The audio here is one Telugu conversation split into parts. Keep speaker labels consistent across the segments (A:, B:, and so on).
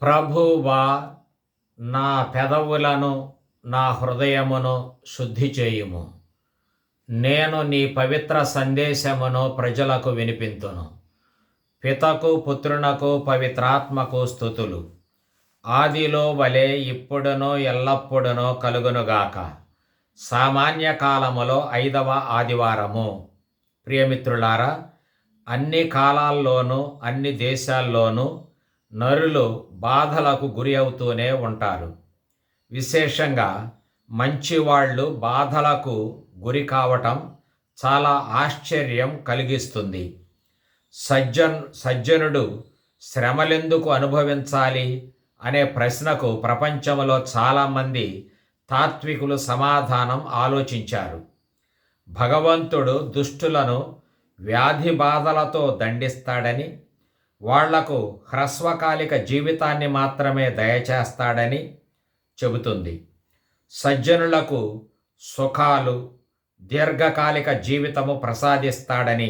A: ప్రభువా, నా పెదవులను నా హృదయమును శుద్ధి చేయుము. నేను నీ పవిత్ర సందేశమును ప్రజలకు వినిపింతును. పితకు పుత్రునకు పవిత్రాత్మకు స్తుతులు, ఆదిలో వలె ఇప్పుడును ఎల్లప్పుడును కలుగునుగాక. సామాన్య కాలములో 5వ ఆదివారము. ప్రియమిత్రులారా, అన్ని కాలాల్లోనూ అన్ని దేశాల్లోనూ నరులు బాధలకు గురి అవుతూనే ఉంటారు. విశేషంగా మంచివాళ్ళు బాధలకు గురి కావటం చాలా ఆశ్చర్యం కలిగిస్తుంది. సజ్జనుడు శ్రమలెందుకు అనుభవించాలి అనే ప్రశ్నకు ప్రపంచంలో చాలామంది తాత్వికులు సమాధానం ఆలోచించారు. భగవంతుడు దుష్టులను వ్యాధి బాధలతో దండిస్తాడని, వాళ్లకు హ్రస్వకాలిక జీవితాన్ని మాత్రమే దయచేస్తాడని చెబుతుంది. సజ్జనులకు సుఖాలు, దీర్ఘకాలిక జీవితము ప్రసాదిస్తాడని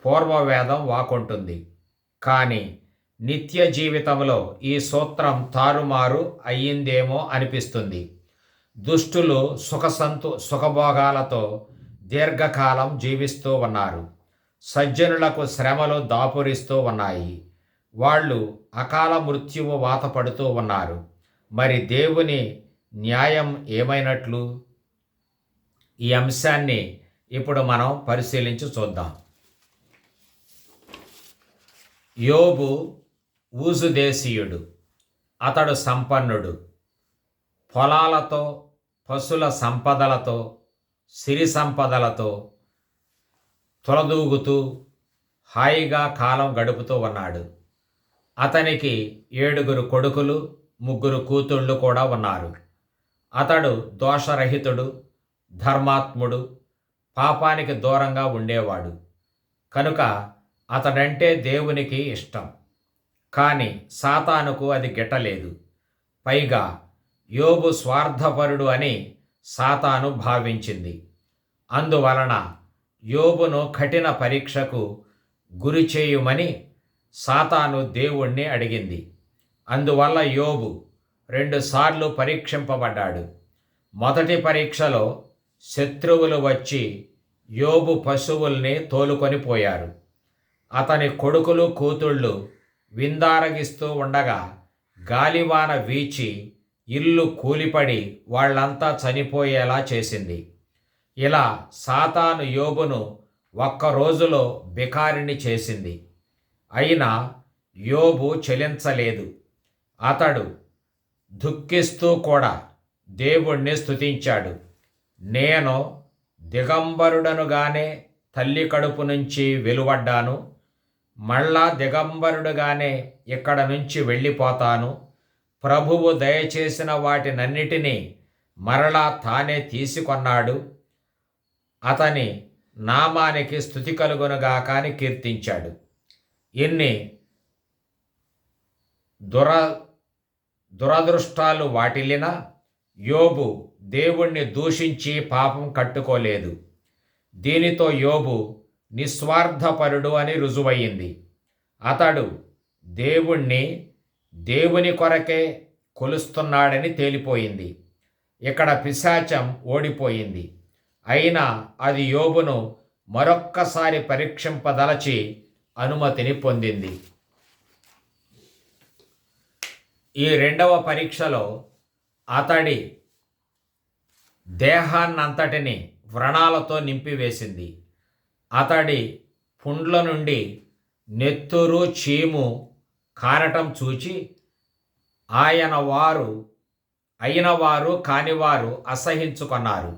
A: పూర్వవేదం వాకుంటుంది. కానీ నిత్య జీవితంలో ఈ సూత్రం తారుమారు అయ్యిందేమో అనిపిస్తుంది. దుష్టులు సుఖభోగాలతో దీర్ఘకాలం జీవిస్తూ ఉన్నారు. సజ్జనులకు శ్రమలు దాపురిస్తూ ఉన్నాయి. వాళ్ళు అకాల మృత్యువు వాత పడుతూ ఉన్నారు. మరి దేవుని న్యాయం ఏమైనట్లు? ఈ అంశాన్ని ఇప్పుడు మనం పరిశీలించి చూద్దాం. యోబు ఊజు దేశీయుడు. అతడు సంపన్నుడు. పొలాలతో, పశుల సంపదలతో, సిరి సంపదలతో తులదూగుతూ హాయిగా కాలం గడుపుతూ ఉన్నాడు. అతనికి 7 కొడుకులు, 3 కూతుళ్ళు కూడా ఉన్నారు. అతడు దోషరహితుడు, ధర్మాత్ముడు, పాపానికి దూరంగా ఉండేవాడు. కనుక అతడంటే దేవునికి ఇష్టం. కానీ సాతానుకు అది గిట్టలేదు. పైగా యోబు స్వార్థపరుడు అని సాతాను భావించింది. అందువలన యోబును కఠిన పరీక్షకు గురి చేయుమని సాతాను దేవుణ్ణి అడిగింది. అందువల్ల యోబు 2 సార్లు పరీక్షింపబడ్డాడు. మొదటి పరీక్షలో శత్రువులు వచ్చి యోబు పశువుల్ని తోలుకొని పోయారు. అతని కొడుకులు, కూతుళ్ళు విందారగిస్తూ ఉండగా గాలివాన వీచి ఇల్లు కూలిపడి వాళ్ళంతా చనిపోయేలా చేసింది. ఇలా సాతాను యోబును ఒక్క రోజులో బికారిని చేసింది. అయినా యోబు చలించలేదు. అతడు దుఃఖిస్తూ కూడా దేవుణ్ణి స్తుతించాడు. నేను దిగంబరుడనుగానే తల్లి కడుపు నుంచి వెలువడ్డాను. మళ్ళా దిగంబరుడుగానే ఇక్కడ నుంచి వెళ్ళిపోతాను. ప్రభువు దయచేసిన వాటినన్నిటినీ మరలా తానే తీసుకొన్నాడు. అతని నామానికి స్తుతి కలుగునుగాక అని కీర్తించాడు. ఇన్ని దురదృష్టాలు వాటిల్లినా యోబు దేవుణ్ణి దూషించి పాపం కట్టుకోలేదు. దీనితో యోబు నిస్వార్థపరుడు అని రుజువయ్యింది. అతడు దేవుని కొరకే కొలుస్తున్నాడని తేలిపోయింది. ఇక్కడ పిశాచం ఓడిపోయింది. అయినా అది యోబును మరొక్కసారి పరీక్షింపదలచి అనుమతిని పొందింది. ఈ 2వ పరీక్షలో అతడి దేహాన్నంతటిని వ్రణాలతో నింపివేసింది. అతడి పుండ్ల నుండి నెత్తురు, చీము కారటం చూచి అయిన వారు కానివారు అసహించుకున్నారు.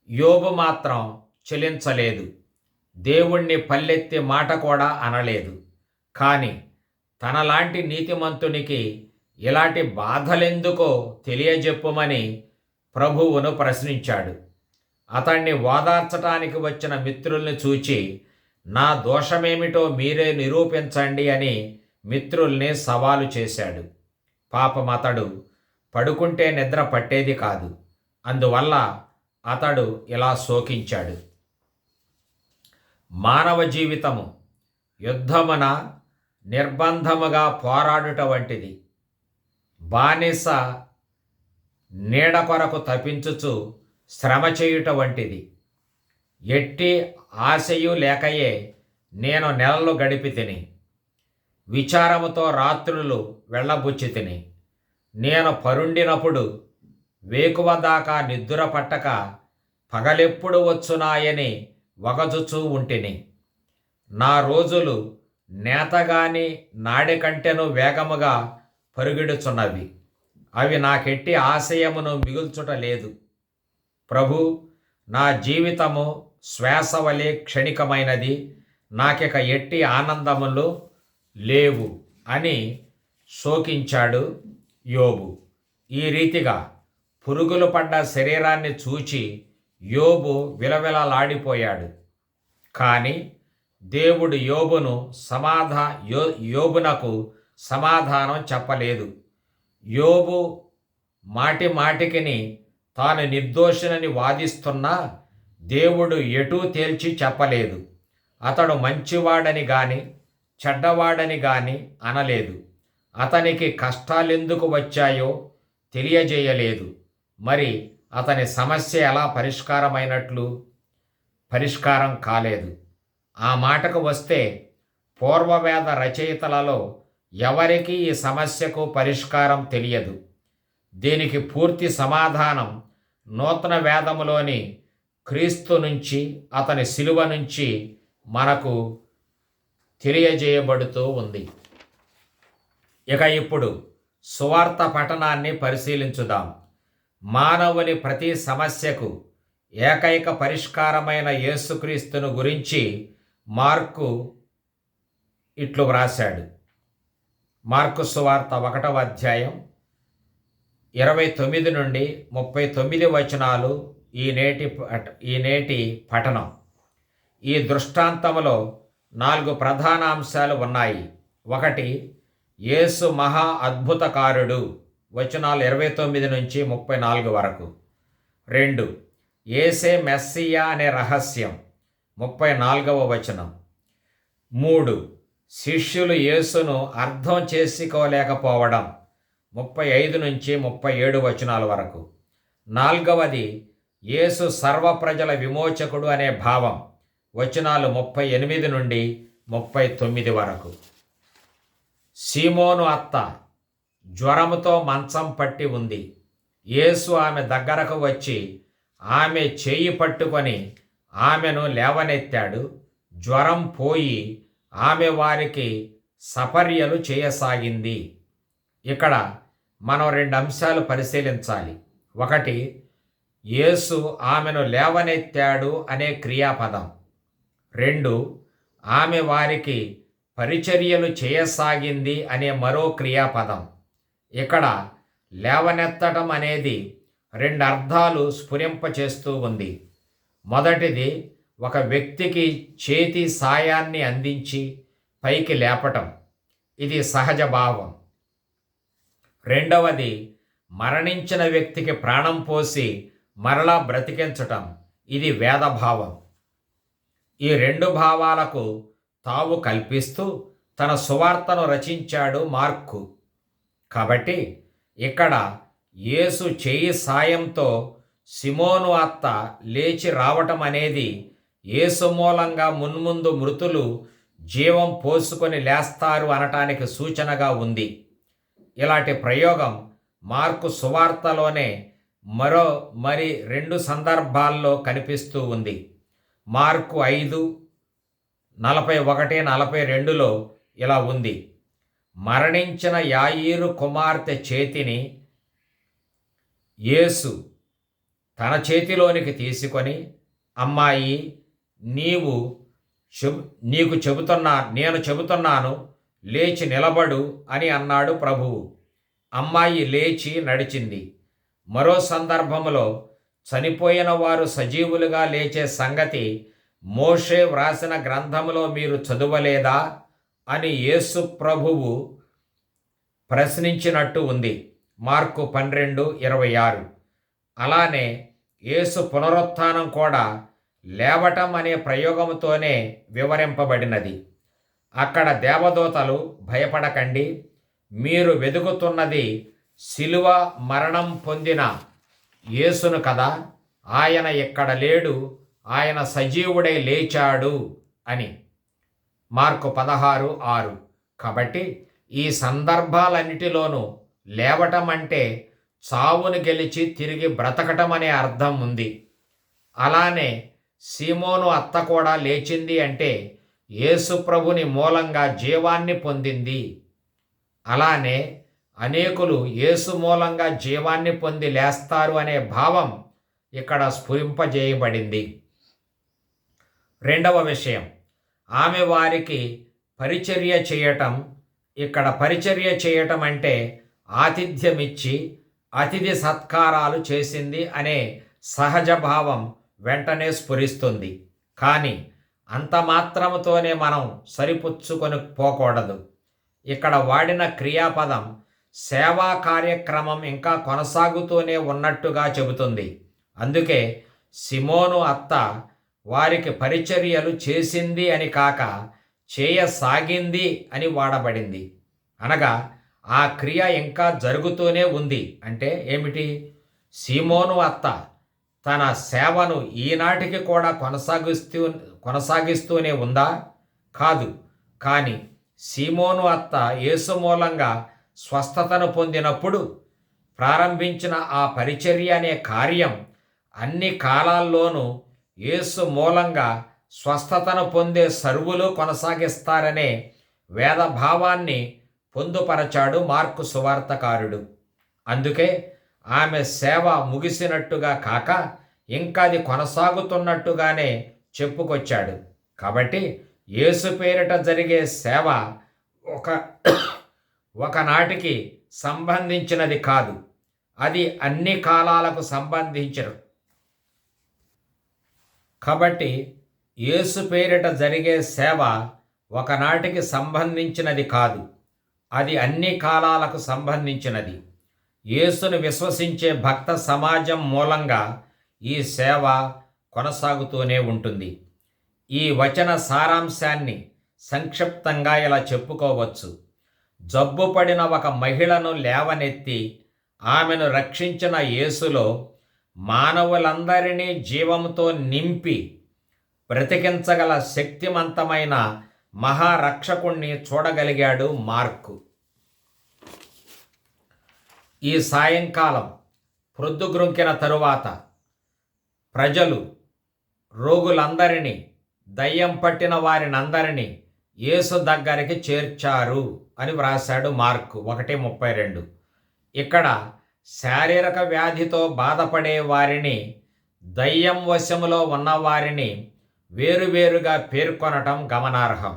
A: యోబు మాత్రం చెలించలేదు. దేవుణ్ణి పల్లెత్తి మాట కూడా అనలేదు. కానీ తనలాంటి నీతిమంతునికి ఇలాంటి బాధలెందుకో తెలియజెప్పుమని ప్రభువును ప్రశ్నించాడు. అతన్ని ఓదార్చటానికి వచ్చిన మిత్రుల్ని చూచి, నా దోషమేమిటో మీరే నిరూపించండి అని మిత్రుల్ని సవాలు చేశాడు. పాపం అతడు పడుకుంటే నిద్ర పట్టేది కాదు. అందువల్ల అతడు ఇలా శోకించాడు. మానవ జీవితము యుద్ధమున నిర్బంధముగా పోరాడుట వంటిది. బానిస నీడ కొరకు తపించుచు శ్రమ చేయుట వంటిది. ఎట్టి ఆశయు లేకయే నేను నెలలు గడిపి తిని, విచారముతో రాత్రులు వెళ్ళబుచ్చి తిని. నేను పరుండినప్పుడు వేకువ దాకా నిద్ర పట్టక పగలెప్పుడు వచ్చునాయని వగచుచూ ఉంటిని. నా రోజులు నేతగాని నాడి కంటెను వేగముగా పరుగిడుచున్నవి. అవి నాకెట్టి ఆశయమును మిగుల్చుట లేదు. ప్రభు, నా జీవితము శ్వాస వలె క్షణికమైనది, నాకిక ఎట్టి ఆనందములు లేవు అని శోకించాడు యోబు. ఈ రీతిగా పురుగులు పడ్డ శరీరాన్ని చూచి యోబు విలవిలలాడిపోయాడు. కానీ దేవుడు యోబునకు సమాధానం చెప్పలేదు. యోబు మాటి మాటికిని తాను నిర్దోషినని వాదిస్తున్నా దేవుడు ఎటూ తేల్చి చెప్పలేదు. అతడు మంచివాడని గాని చెడ్డవాడని గాని అనలేదు. అతనికి కష్టాలెందుకు వచ్చాయో తెలియజేయలేదు. మరి అతని సమస్య ఎలా పరిష్కారం కాలేదు. ఆ మాటకు వస్తే పూర్వవేద రచయితలలో ఎవరికీ ఈ సమస్యకు పరిష్కారం తెలియదు. దీనికి పూర్తి సమాధానం నూతన వేదములోని క్రీస్తు నుంచి, అతని శిలువ నుంచి మనకు తెలియజేయబడుతూ ఉంది. ఇక ఇప్పుడు సువార్త పఠనాన్ని పరిశీలించుదాం. మానవుని ప్రతి సమస్యకు ఏకైక పరిష్కారమైన యేసుక్రీస్తును గురించి మార్కు ఇట్లు వ్రాశాడు. మార్కు సువార్త 1వ అధ్యాయం 29 నుండి 39 వచనాలు ఈ నేటి పఠనం. ఈ దృష్టాంతములో 4 ప్రధాన అంశాలు ఉన్నాయి. 1, యేసు మహా అద్భుతకారుడు, వచనాలు 29 నుంచి 34 వరకు. 2, యేసే మెస్సియా అనే రహస్యం, 34వ వచనం. 3, శిష్యులు యేసును అర్థం చేసుకోలేకపోవడం, 35 నుంచి 37 వచనాల వరకు. 4వది, యేసు సర్వ ప్రజల విమోచకుడు అనే భావం, వచనాలు 38 నుండి 39 వరకు. సీమోను అత్త జ్వరముతో మంచం పట్టి ఉంది. యేసు ఆమె దగ్గరకు వచ్చి ఆమె చేయి పట్టుకొని ఆమెను లేవనెత్తాడు. జ్వరం పోయి ఆమె వారికి సపర్యలు చేయసాగింది. ఇక్కడ మనం 2 అంశాలు పరిశీలించాలి. 1, యేసు ఆమెను లేవనెత్తాడు అనే క్రియాపదం. 2, ఆమె వారికి పరిచర్యలు చేయసాగింది అనే మరో క్రియాపదం. ఇక్కడ లేవనెత్తడం అనేది 2 అర్థాలు స్ఫురింపచేస్తూ ఉంది. మొదటిది, ఒక వ్యక్తికి చేతి సాయాన్ని అందించి పైకి లేపటం, ఇది సహజ భావం. 2వది, మరణించిన వ్యక్తికి ప్రాణం పోసి మరలా బ్రతికించటం, ఇది వేదభావం. ఈ 2 భావాలకు తావు కల్పిస్తూ తన సువార్తను రచించాడు మార్కు. కాబట్టి ఇక్కడ యేసు చేయి సాయంతో సిమోను అత్త లేచి రావటం అనేది యేసు మూలంగా మున్ముందు మృతులు జీవం పోసుకొని లేస్తారు అనటానికి సూచనగా ఉంది. ఇలాంటి ప్రయోగం మార్కు సువార్తలోనే మరి 2 సందర్భాల్లో కనిపిస్తూ ఉంది. మార్కు 5:41-42లో ఇలా ఉంది. మరణించిన యాయీరు కుమార్తె చేతిని యేసు తన చేతిలోనికి తీసుకొని, అమ్మాయి, నేను చెబుతున్నాను, లేచి నిలబడు అని అన్నాడు ప్రభువు. అమ్మాయి లేచి నడిచింది. మరో సందర్భంలో చనిపోయిన వారు సజీవులుగా లేచే సంగతి మోషే వ్రాసిన గ్రంథములో మీరు చదవలేదా అని యేసు ప్రభువు ప్రశ్నించినట్టు ఉంది. మార్కు 12:26. అలానే యేసు పునరుత్థానం కూడా లేవటం అనే ప్రయోగంతోనే వివరింపబడినది. అక్కడ దేవదూతలు, భయపడకండి, మీరు వెదుకుతున్నది శిలువ మరణం పొందిన యేసును కదా, ఆయన ఇక్కడ లేడు, ఆయన సజీవుడై లేచాడు అని. మార్కు 16:6. కాబట్టి ఈ సందర్భాలన్నిటిలోనూ లేవటం అంటే చావును గెలిచి తిరిగి బ్రతకటం అనే అర్థం ఉంది. అలానే సీమోను అత్త కూడా లేచింది అంటే యేసు ప్రభుని మూలంగా జీవాన్ని పొందింది. అలానే అనేకులు యేసు మూలంగా జీవాన్ని పొంది లేస్తారు అనే భావం ఇక్కడ స్ఫురింపజేయబడింది. రెండవ విషయం, ఆమె వారికి పరిచర్య చేయటం. ఇక్కడ పరిచర్య చేయటం అంటే ఆతిథ్యమిచ్చి అతిథి సత్కారాలు చేసింది అనే సహజ భావం వెంటనే స్ఫురిస్తుంది. కానీ అంత మాత్రముతోనే మనం సరిపుచ్చుకొని పోకూడదు. ఇక్కడ వాడిన క్రియాపదం సేవా కార్యక్రమం ఇంకా కొనసాగుతూనే ఉన్నట్టుగా చెబుతుంది. అందుకే సిమోను అత్త వారికి పరిచర్యలు చేసింది అని కాక చేయసాగింది అని వాడబడింది. అనగా ఆ క్రియ ఇంకా జరుగుతూనే ఉంది. అంటే ఏమిటి? సీమోను అత్త తన సేవను ఈనాటికి కూడా కొనసాగిస్తూనే ఉందా? కాదు. కానీ సీమోను అత్త యేసు మూలంగా స్వస్థతను పొందినప్పుడు ప్రారంభించిన ఆ పరిచర్య అనే కార్యం అన్ని కాలాల్లోనూ యేసు మూలంగా స్వస్థతను పొందే సర్వులు కొనసాగిస్తారనే వేదభావాన్ని పొందుపరచాడు మార్కు సువార్తకారుడు. అందుకే ఆమె సేవ ముగిసినట్టుగా కాక ఇంకా అది కొనసాగుతున్నట్టుగానే చెప్పుకొచ్చాడు. కాబట్టి యేసు పేరిట జరిగే సేవ ఒకనాటికి సంబంధించినది కాదు, అది అన్ని కాలాలకు సంబంధించినది. కాబట్టి యేసు పేరిట జరిగే సేవ ఒకనాటికి సంబంధించినది కాదు, అది అన్ని కాలాలకు సంబంధించినది. యేసును విశ్వసించే భక్త సమాజం మూలంగా ఈ సేవ కొనసాగుతూనే ఉంటుంది. ఈ వచన సారాంశాన్ని సంక్షిప్తంగా ఇలా చెప్పుకోవచ్చు. జబ్బుపడిన ఒక మహిళను లేవనెత్తి ఆమెను రక్షించిన యేసులో మానవులందరినీ జీవంతో నింపి బ్రతికించగల శక్తిమంతమైన మహారక్షకుణ్ణి చూడగలిగాడు మార్కు. ఈ సాయంకాలం ప్రొద్దుగ్రుంకిన తరువాత ప్రజలు రోగులందరినీ, దయ్యం పట్టిన వారినందరినీ యేసు దగ్గరికి చేర్చారు అని వ్రాశాడు మార్కు 1:32. ఇక్కడ శారీరక వ్యాధితో బాధపడే వారిని, దయ్యం వశములో ఉన్నవారిని వేరువేరుగా పేర్కొనటం గమనార్హం.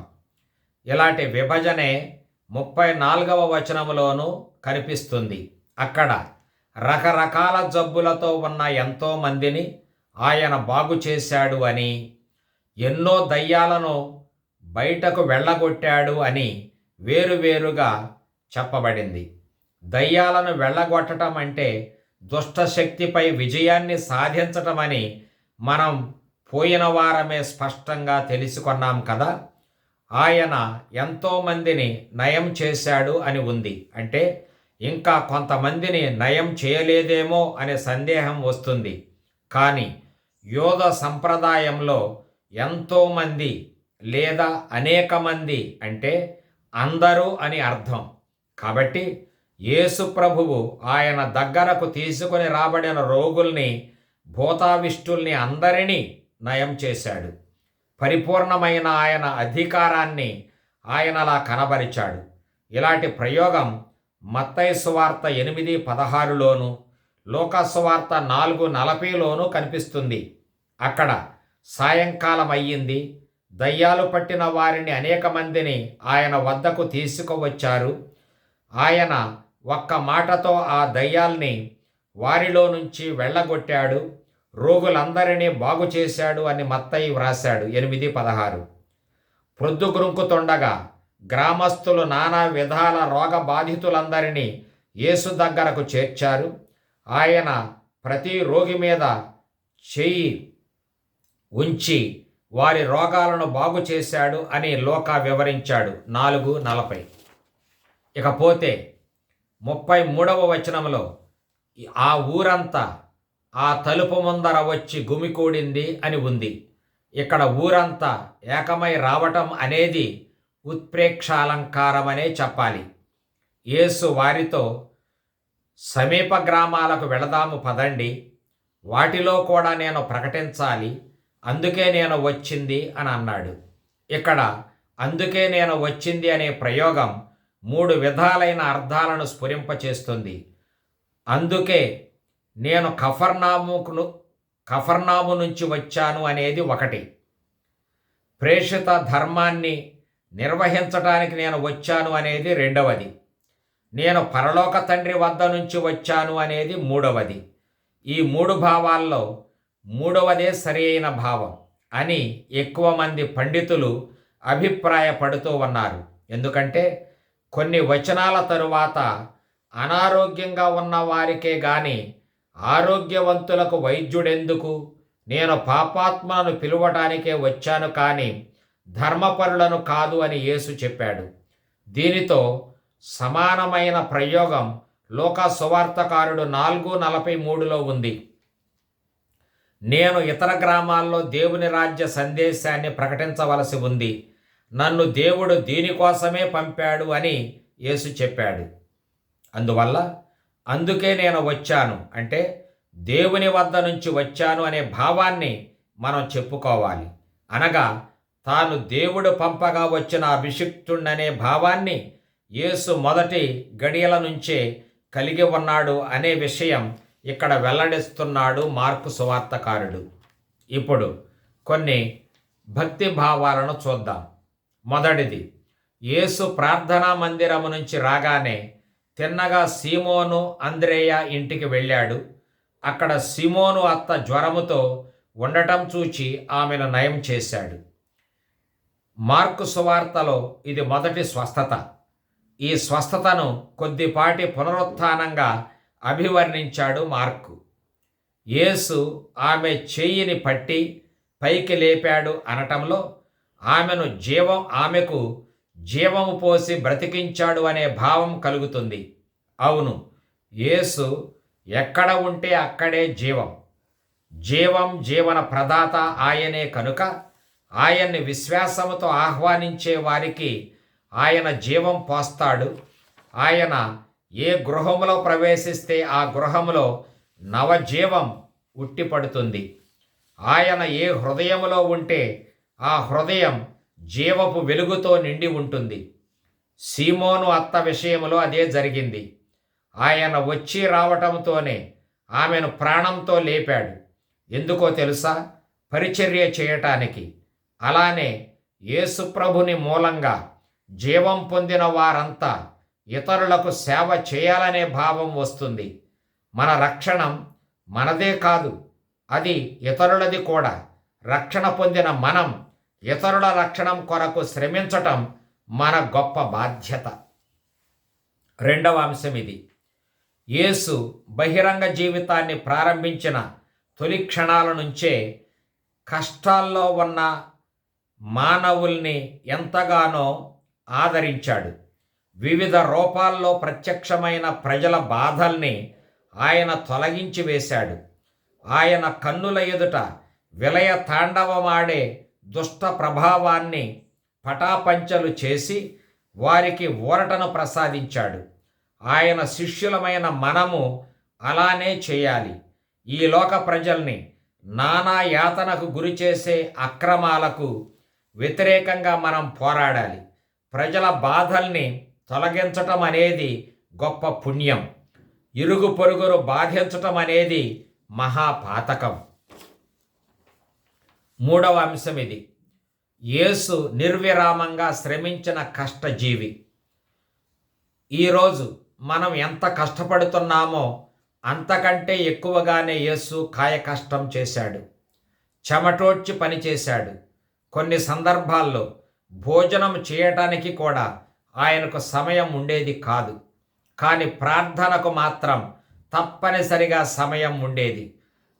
A: ఇలాంటి విభజనే 34వ వచనములోనూ కనిపిస్తుంది. అక్కడ రకరకాల జబ్బులతో ఉన్న ఎంతో మందిని ఆయన బాగు చేశాడు అని, ఎన్నో దయ్యాలను బయటకు వెళ్ళగొట్టాడు అని వేరువేరుగా చెప్పబడింది. దయ్యాలను వెళ్ళగొట్టడం అంటే దుష్టశక్తిపై విజయాన్ని సాధించటమని మనం పోయిన వారమే స్పష్టంగా తెలుసుకున్నాం కదా. ఆయన ఎంతోమందిని నయం చేశాడు అని ఉంది. అంటే ఇంకా కొంతమందిని నయం చేయలేదేమో అనే సందేహం వస్తుంది. కానీ యోధ సంప్రదాయంలో ఎంతోమంది లేదా అనేక మంది అంటే అందరూ అని అర్థం. కాబట్టి యేసు ప్రభువు ఆయన దగ్గరకు తీసుకొని రాబడిన రోగుల్ని, భూతావిష్టుల్ని అందరినీ నయం చేశాడు. పరిపూర్ణమైన ఆయన అధికారాన్ని ఆయన అలా కనబరిచాడు. ఇలాంటి ప్రయోగం మత్తయి సువార్త 8:16లోను, లూకా సువార్త 4:40లోను కనిపిస్తుంది. అక్కడ సాయంకాలం అయ్యింది, దయ్యాలు పట్టిన వారిని అనేక మందిని ఆయన వద్దకు తీసుకువచ్చారు. ఆయన ఒక్క మాటతో ఆ దయ్యాల్ని వారిలో నుంచి వెళ్ళగొట్టాడు, రోగులందరినీ బాగు చేశాడు అని మత్తయి వ్రాశాడు 8:16. ప్రొద్దుగురుంకుతుండగా గ్రామస్తులు నానా విధాల రోగ బాధితులందరినీ యేసు దగ్గరకు చేర్చారు. ఆయన ప్రతి రోగి మీద చెయ్యి ఉంచి వారి రోగాలను బాగు చేశాడు అని లూకా వివరించాడు 4:40. ఇకపోతే 33వ వచనంలో ఆ ఊరంతా ఆ తలుపు ముందర వచ్చి గుమికూడింది అని ఉంది. ఇక్కడ ఊరంతా ఏకమై రావటం అనేది ఉత్ప్రేక్షాలంకారమనే చెప్పాలి. యేసు వారితో సమీప గ్రామాలకు వెళదాము పదండి, వాటిలో కూడా నేను ప్రకటించాలి, అందుకే నేను వచ్చింది అని అన్నాడు. ఇక్కడ అందుకే నేను వచ్చింది అనే ప్రయోగం 3 విధాలైన అర్థాలను స్ఫురింపచేస్తుంది. అందుకే నేను కఫర్నాము నుంచి వచ్చాను అనేది ఒకటి, ప్రేషిత ధర్మాన్ని నిర్వహించటానికి నేను వచ్చాను అనేది రెండవది, నేను పరలోక తండ్రి వద్ద నుంచి వచ్చాను అనేది మూడవది. ఈ 3 భావాల్లో మూడవదే సరి అయిన భావం అని ఎక్కువ మంది పండితులు అభిప్రాయపడుతూ ఉన్నారు. ఎందుకంటే కొన్ని వచనాల తరువాత అనారోగ్యంగా ఉన్న వారికే గాని ఆరోగ్యవంతులకు వైద్యుడెందుకు, నేను పాపాత్మలను పిలువటానికే వచ్చాను కానీ ధర్మపరులను కాదు అని యేసు చెప్పాడు. దీనితో సమానమైన ప్రయోగం లూకా సువార్తకారుడు 4:43లో ఉంది. నేను ఇతర గ్రామాల్లో దేవుని రాజ్య సందేశాన్ని ప్రకటించవలసి ఉంది, నన్ను దేవుడు దీనికోసమే పంపాడు అని యేసు చెప్పాడు. అందువల్ల అందుకే నేను వచ్చాను అంటే దేవుని వద్ద నుంచి వచ్చాను అనే భావాన్ని మనం చెప్పుకోవాలి. అనగా తాను దేవుడు పంపగా వచ్చిన అభిషిక్తుడనే భావాన్ని యేసు మొదటి గడియల నుంచే కలిగి ఉన్నాడు అనే విషయం ఇక్కడ వెల్లడిస్తున్నాడు మార్కు సువార్తకారుడు. ఇప్పుడు కొన్ని భక్తి భావాలను చూద్దాం. మొదటిది, యేసు ప్రార్థనా మందిరము నుంచి రాగానే తిన్నగా సీమోను అంద్రేయ ఇంటికి వెళ్ళాడు. అక్కడ సీమోను అత్త జ్వరముతో ఉండటం చూచి ఆమెను నయం చేశాడు. మార్కు సువార్తలో ఇది మొదటి స్వస్థత. ఈ స్వస్థతను కొద్దిపాటి పునరుత్థానంగా అభివర్ణించాడు మార్కు. యేసు ఆమె చెయ్యిని పట్టి పైకి లేపాడు అనటంలో ఆమెకు జీవము పోసి బ్రతికించాడు అనే భావం కలుగుతుంది. అవును, యేసు ఎక్కడ ఉంటే అక్కడే జీవన ప్రదాత ఆయనే కనుక ఆయన్ని విశ్వాసముతో ఆహ్వానించే వారికి ఆయన జీవం పోస్తాడు. ఆయన ఏ గృహములో ప్రవేశిస్తే ఆ గృహములో నవజీవం ఉట్టిపడుతుంది. ఆయన ఏ హృదయములో ఉంటే ఆ హృదయం జీవపు వెలుగుతో నిండి ఉంటుంది. సీమోను అత్త విషయంలో అదే జరిగింది. ఆయన వచ్చి రావటంతోనే ఆమెను ప్రాణంతో లేపాడు. ఎందుకో తెలుసా? పరిచర్య చేయటానికి. అలానే యేసుప్రభుని మూలంగా జీవం పొందిన వారంతా ఇతరులకు సేవ చేయాలనే భావం వస్తుంది. మన రక్షణం మనదే కాదు, అది ఇతరులది కూడా. రక్షణ పొందిన మనం ఇతరుల రక్షణం కొరకు శ్రమించటం మన గొప్ప బాధ్యత. రెండవ అంశం ఇది. యేసు బహిరంగ జీవితాన్ని ప్రారంభించిన తొలి క్షణాల నుంచే కష్టాల్లో ఉన్న మానవుల్ని ఎంతగానో ఆదరించాడు. వివిధ రూపాల్లో ప్రత్యక్షమైన ప్రజల బాధల్ని ఆయన తొలగించి వేశాడు. ఆయన కన్నుల ఎదుట విలయ తాండవమాడే దుష్ట ప్రభావాన్ని పటాపంచలు చేసి వారికి ఊరటను ప్రసాదించాడు. ఆయన శిష్యులమైన మనము అలానే చేయాలి. ఈ లోక ప్రజల్ని నానా యాతనకు గురి చేసే అక్రమాలకు వ్యతిరేకంగా మనం పోరాడాలి. ప్రజల బాధల్ని తొలగించటం అనేది గొప్ప పుణ్యం. ఇరుగు పొరుగురు బాధించటం అనేది మహాపాతకం. మూడవ అంశం ఇది. యేసు నిర్విరామంగా శ్రమించిన కష్టజీవి. ఈరోజు మనం ఎంత కష్టపడుతున్నామో అంతకంటే ఎక్కువగానే యేసు కాయ కష్టం చేశాడు, చెమటోడ్చి పనిచేశాడు. కొన్ని సందర్భాల్లో భోజనం చేయటానికి కూడా ఆయనకు సమయం ఉండేది కాదు. కానీ ప్రార్థనకు మాత్రం తప్పనిసరిగా సమయం ఉండేది.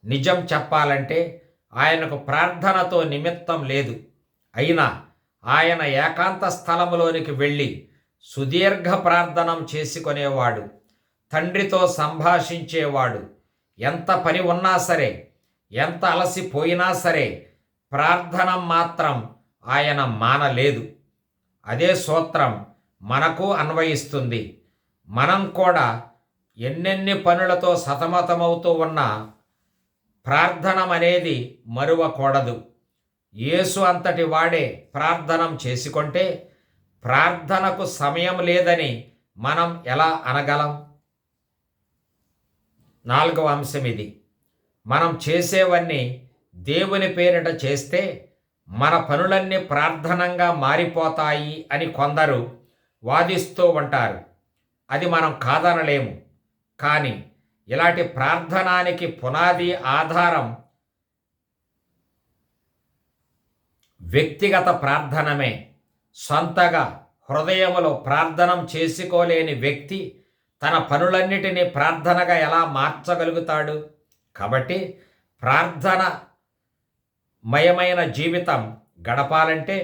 A: నిజం చెప్పాలంటే ఆయనకు ప్రార్థనతో నిమిత్తం లేదు. అయినా ఆయన ఏకాంత స్థలములోనికి వెళ్ళి సుదీర్ఘ ప్రార్థనం చేసుకునేవాడు. తండ్రితో సంభాషించేవాడు. ఎంత పని ఉన్నా సరే, ఎంత అలసిపోయినా సరే ప్రార్థన మాత్రం ఆయన మానలేదు. అదే సూత్రం మనకు అన్వయిస్తుంది. మనం కూడా ఎన్నెన్ని పనులతో సతమతమవుతూ ఉన్నా ప్రార్థన అనేది మరువకూడదు. యేసు అంతటి వాడే ప్రార్థనం చేసుకుంటే ప్రార్థనకు సమయం లేదని మనం ఎలా అనగలం? 4వ అంశం ఇది. మనం చేసేవన్నీ దేవుని పేరిట చేస్తే మన పనులన్నీ ప్రార్థనంగా మారిపోతాయి అని కొందరు వాదిస్తూ ఉంటారు. అది మనం కాదనలేము. కానీ ఇలాంటి ప్రార్థనానికి పునాది ఆధారం వ్యక్తిగత ప్రార్థనమే. సొంతగా హృదయములో ప్రార్థనం చేసుకోలేని వ్యక్తి తన పనులన్నిటినీ ప్రార్థనగా ఎలా మార్చగలుగుతాడు? కాబట్టి ప్రార్థన మయమైన జీవితం గడపాలంటే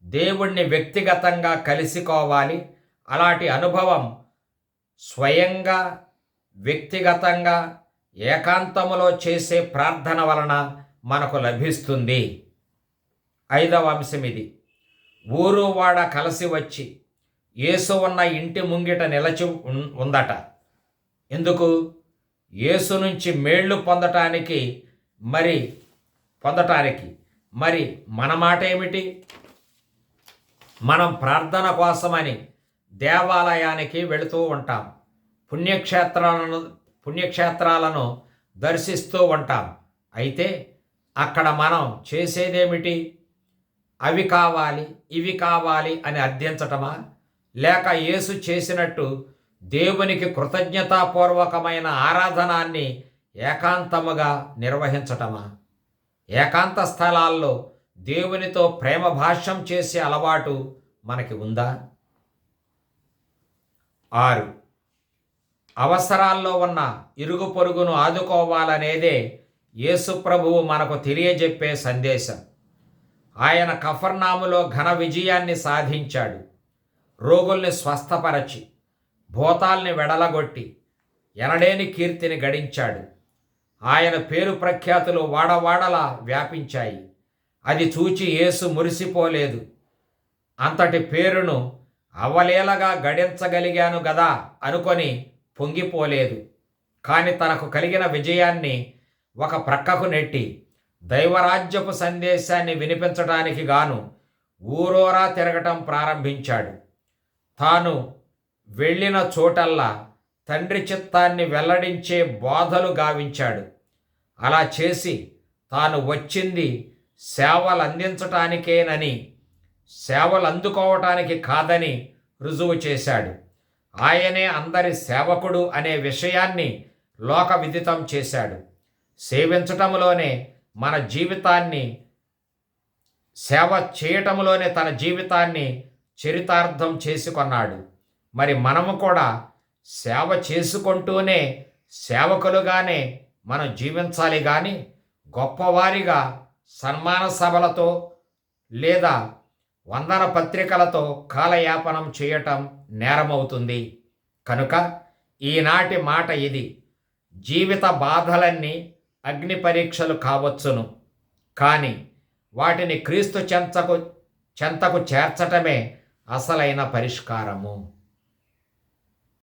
A: దేవుణ్ణి వ్యక్తిగతంగా కలుసుకోవాలి. అలాంటి అనుభవం స్వయంగా వ్యక్తిగతంగా ఏకాంతములో చేసే ప్రార్థన వలన మనకు లభిస్తుంది. 5వ అంశం ఇది. ఊరు వాడ కలిసి వచ్చి యేసు ఉన్న ఇంటి ముంగిట నిలచి ఉందట. ఎందుకు? యేసు నుంచి మేళ్ళు పొందటానికి. మరి మన మాట ఏమిటి? మనం ప్రార్థన కోసమని దేవాలయానికి వెళుతూ ఉంటాం. పుణ్యక్షేత్రాలను దర్శిస్తూ ఉంటాం. అయితే అక్కడ మనం చేసేదేమిటి? అవి కావాలి, ఇవి కావాలి అని అర్థించటమా? లేక యేసు చేసినట్టు దేవునికి కృతజ్ఞతాపూర్వకమైన ఆరాధనాన్ని ఏకాంతముగా నిర్వహించటమా? ఏకాంత స్థలాల్లో దేవునితో ప్రేమ భాష్యం చేసే అలవాటు మనకి ఉందా? 6. అవసరాల్లో ఉన్న ఇరుగు పొరుగును ఆదుకోవాలనేదే యేసు ప్రభువు మనకు తెలియజెప్పే సందేశం. ఆయన కఫర్నాములో ఘన విజయాన్ని సాధించాడు. రోగుల్ని స్వస్థపరచి, భూతాల్ని వెడలగొట్టి ఎనలేని కీర్తిని గడించాడు. ఆయన పేరు ప్రఖ్యాతులు వాడవాడలా వ్యాపించాయి. అది చూచి యేసు మురిసిపోలేదు. అంతటి పేరును అవలీలగా గడించగలిగాను గదా అనుకొని పొంగిపోలేదు. కానీ తనకు కలిగిన విజయాన్ని ఒక ప్రక్కకు నెట్టి దైవరాజ్యపు సందేశాన్ని వినిపించడానికి గాను ఊరూరా తిరగటం ప్రారంభించాడు. తాను వెళ్ళిన చోటల్లా తండ్రి చిత్తాన్ని వెల్లడించే బోధలు గావించాడు. అలా చేసి తాను వచ్చింది సేవలు అందించటానికేనని, సేవలు అందుకోవటానికి కాదని రుజువు చేశాడు. ఆయనే అందరి సేవకుడు అనే విషయాన్ని లోక విదితం చేశాడు. సేవించటంలోనే మన జీవితాన్ని, సేవ చేయటంలోనే తన జీవితాన్ని చరితార్థం చేసుకున్నాడు. మరి మనము కూడా సేవ చేసుకుంటూనే సేవకులుగానే మనం జీవించాలి. కానీ గొప్పవారిగా సన్మాన సభలతో లేదా వందన పత్రికలతో కాలయాపనం చేయటం నేరమవుతుంది. కనుక ఈనాటి మాట ఇది. జీవిత బాధలన్నీ అగ్ని పరీక్షలు కావచ్చును, కానీ వాటిని క్రీస్తు చెంతకు చేర్చటమే అసలైన పరిష్కారము.